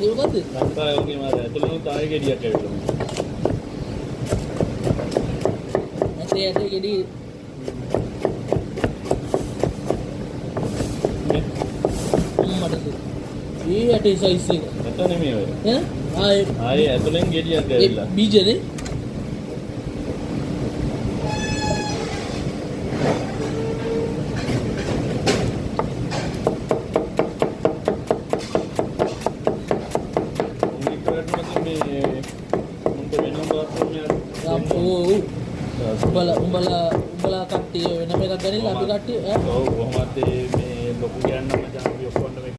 ඒක මොකද්ද? ලංකාවේ වගේ මාර ඇතුළේ තායි ගෙඩියක් ඇවිල්ලා. ඇටේ ගෙඩි මට ඒ ඇටේ සයිස් එක. නැත නෙමෙයි ඔය. ආයේ ඇතුළෙන් ගෙඩියක් ඇවිල්ලා. බීජනේ. උඹලා කට්ටිය වෙනම එකක් ගනින්න අපි කට්ටිය ඔව් කොහොමද